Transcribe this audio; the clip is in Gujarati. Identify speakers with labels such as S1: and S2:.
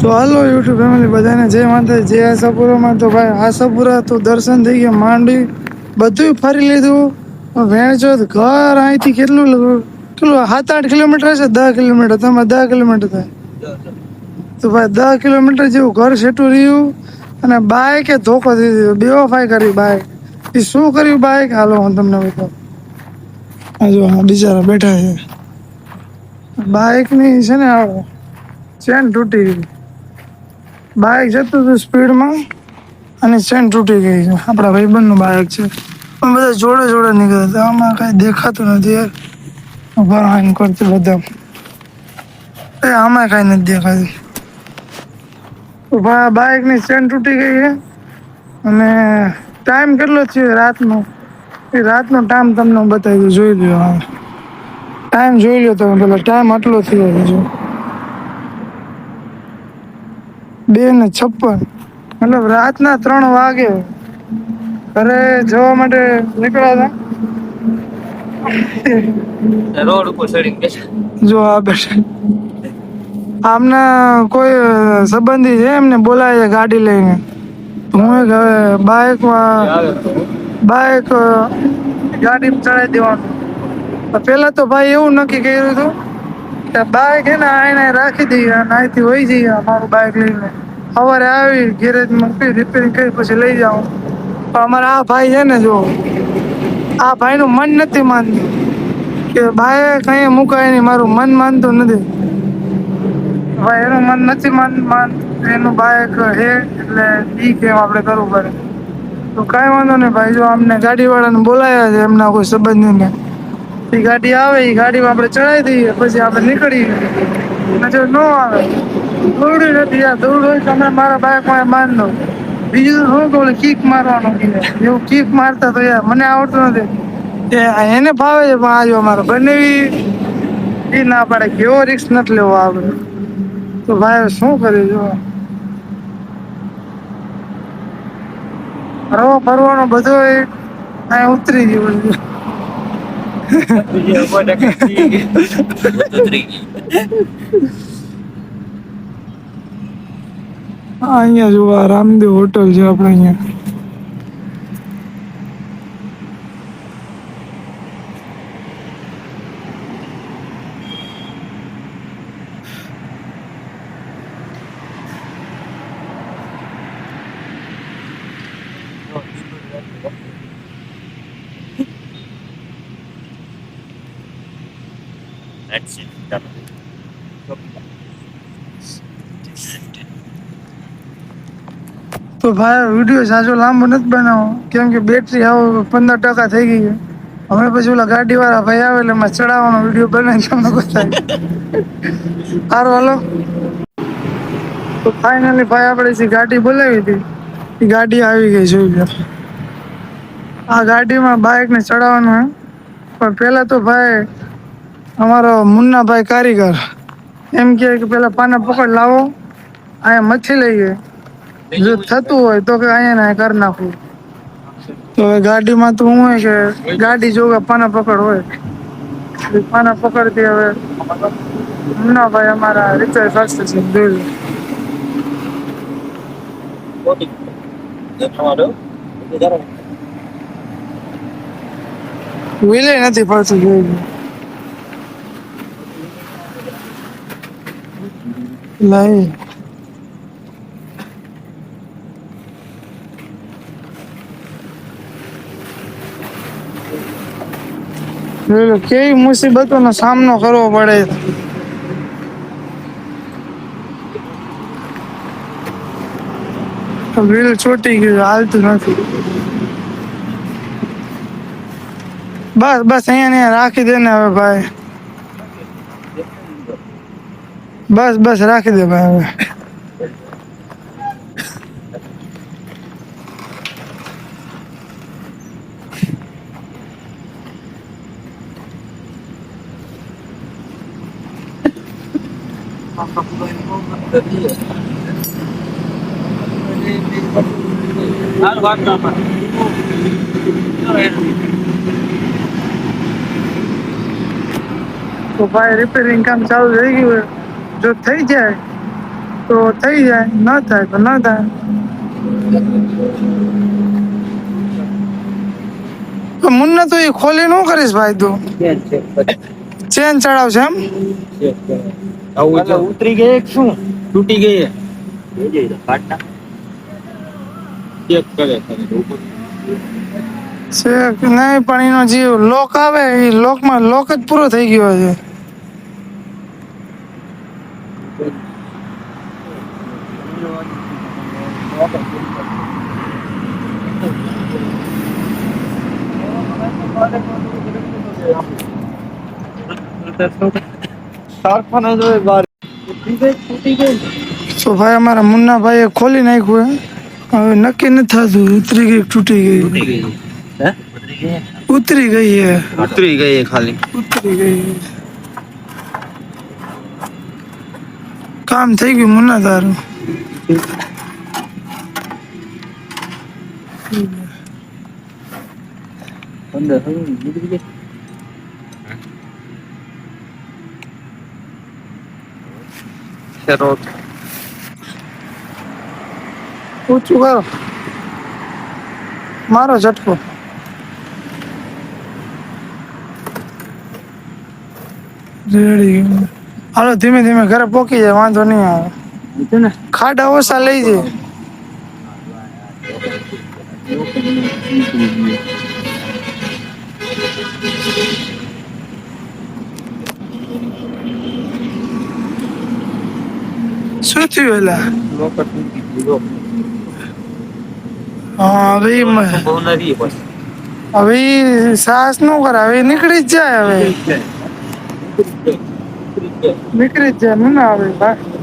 S1: તો હાલો યુટ્યુબ ફેમિલી બધાને જય માતા જય આશાપુરામાં. તો ભાઈ આશાપુરા તો દર્શન થઈ ગયા, માંડવી બધું ફરી લીધું. ભેણચો ઘર અહીંથી કેટલું કેટલું 7-8 કિલોમીટર હશે, 10 કિલોમીટર. તમે 10 કિલોમીટર થાય તો ભાઈ 10 કિલોમીટર જેવું ઘર સેટું રહ્યું. અને બાઈકે ધોકો દીધો, બેવફાઈ કરી બાઈક. એ શું કર્યું બાઈક, હાલો હું તમને બતાવું. જો બિચારા બેઠા છે. બાઈકની છે ને ચેન તૂટી ગઈ. બાઇક જતું હતું સ્પીડમાં અને ચેન તૂટી ગઈ છે. આપણા ભાઈબંધનું બાઇક છે, પણ બધા જોડે જોડે નીકળ્યા હતા. આમાં કાંઈ દેખાતું નથી યાર. ઉભા આવીને કરતું બધા આમાં કાંઈ નથી દેખાતું. બાઇકની ચેન તૂટી ગઈ છે. અને ટાઈમ કેટલો થયો રાતનો, એ રાતનો ટાઈમ તમને હું બતાવી દઉં, જોઈ લો. હા, ટાઈમ જોઈ લો તમે પેલા. ટાઈમ આટલો થયો છે, જો 2:56, મતલબ રાતના 3 વાગે ઘરે જવા માટે નીકળ્યા હતા. રોડ ઉપર ચડીને જો આ બેઠા. આમના કોઈ સંબંધી છે, એમને બોલાય છે ગાડી લઈને. હું હવે બાઈક ગાડી ચડાવી દેવાનું. પેલા તો ભાઈ એવું નક્કી કર્યું હતું કે બાઈક હે ને આને રાખી દઈએ અને અહીંથી વહી જઈએ. અમારું બાઈક લઈને સવારે આવી ગેરેજમાં રિપેરિંગ કરી પછી લઈ જાઉં. પણ અમારા આ ભાઈ છે ને, જો આ ભાઈનું મન નથી માનતું કે બાઈક અહીંયા મુકાય નહીં. મારું મન માનતું નથી ભાઈ, એનું મન નથી માનતું. એનું બાઈક હે એટલે ઈ કેમ આપણે કરવું પડે. તો કાંઈ વાંધો નહીં ભાઈ, જો અમને ગાડીવાળાને બોલાયા છે, એમના કોઈ સંબંધીને. એ ગાડી આવે, એ ગાડીમાં આપણે ચડાવી દઈએ, પછી આપણે નીકળીએ. જો ન આવે દોડ્યું નથી યાર, દોડ હોય તમે મારા બાઈકમાં બાંધ દો. બીજું શું કહું, કીક મારવાનું એવું કીક મારતા તો યાર મને આવડતું નથી. એને ફાવે છે, પણ આજો અમારો બંને એ ના પાડે કે એવો રિસ્ક નથી લેવો આપણે. તો ભાઈ શું કર્યું, જો ફરવાનો બધો અહીંયા ઉતરી ગયો. અહીંયા જોવા રામદેવ હોટલ છે આપણે અહીંયા. તો ભાઈ વિડીયો સાચો લાંબો નથી બનાવો, કેમ કે બેટરી આવો 15% થઈ ગઈ છે. હવે પછી ઓલા ગાડીવાળા ભાઈ આવે એટલે એમાં ચડાવવાનો વિડીયો બનાવી તમને બતાવી. સારું હાલો. તો ફાઇનલી ભાઈ આપણે જે ગાડી બોલાવી હતી એ ગાડી આવી ગઈ. જોઈ લો, આ ગાડીમાં બાઇકને ચડાવવાનું હે. પણ પેલા તો ભાઈ અમારો મુન્નાભાઈ કારીગર એમ કે પેલા પાના પકડ લાવો, અહીંયા મથી લઈએ. જો થતું હોય તો કે અહીંયા કરી નાખવું. તો હવે ગાડીમાં તો હું હોય કે ગાડી જોવે પાના પકડ હોય, પાના પકડતી હવે મુન્નાભાઈ અમારા રિચાર્જ ફાસ્ટ છે. જોઈ વિલે નથી પડતું. જોઈ લઈ કેવી મુસીબતોનો સામનો કરવો પડે. વ્હીલ ચોટી ગયું, હાલતું નથી. બસ બસ અહીંયા રાખી દે ને હવે ભાઈ. બસ બસ રાખી દે ભાઈ હવે. તો ભાઈ રિપેરિંગ કામ ચાલુ થઈ ગયું. જો થઈ જાય તો થઈ જાય, ન થાય તો ન થાય. તો મુન્ના તો એ ખોલી નું કરીશ ભાઈ તું. ચેન ચડાવશે એમ.
S2: ઉતરી ગઈ શું તૂટી ગઈ ચેક કરે
S1: છે નહીં પણ એનો જે લોક આવે એ લોકમાં લોક જ પૂરો થઈ ગયો છે. તો ભાઈ અમારા મુન્ના ભાઈ એ ખોલી નાખ્યું હે. હવે નક્કી નથી થતું ઉતરી ગઈ કે તૂટી ગઈ. ઉતરી ગઈ હે.
S2: ઉતરી ગઈ ખાલી
S1: ઉતરી ગઈ. કામ થઈ ગયું મુન્ના તારું. ઊંચું કરો મારો ઝટકો. રેડી. હાલો ધીમે ધીમે ઘરે પોકી જાય, વાંધો નહીં આવે. ખાડા ઓછા લઈ જાય. શું થયું એલા? હા હવે હવે સાહસ નો કરે, હવે નીકળી જ જાય. હવે નીકળી જ જાય ને. હવે ભાઈ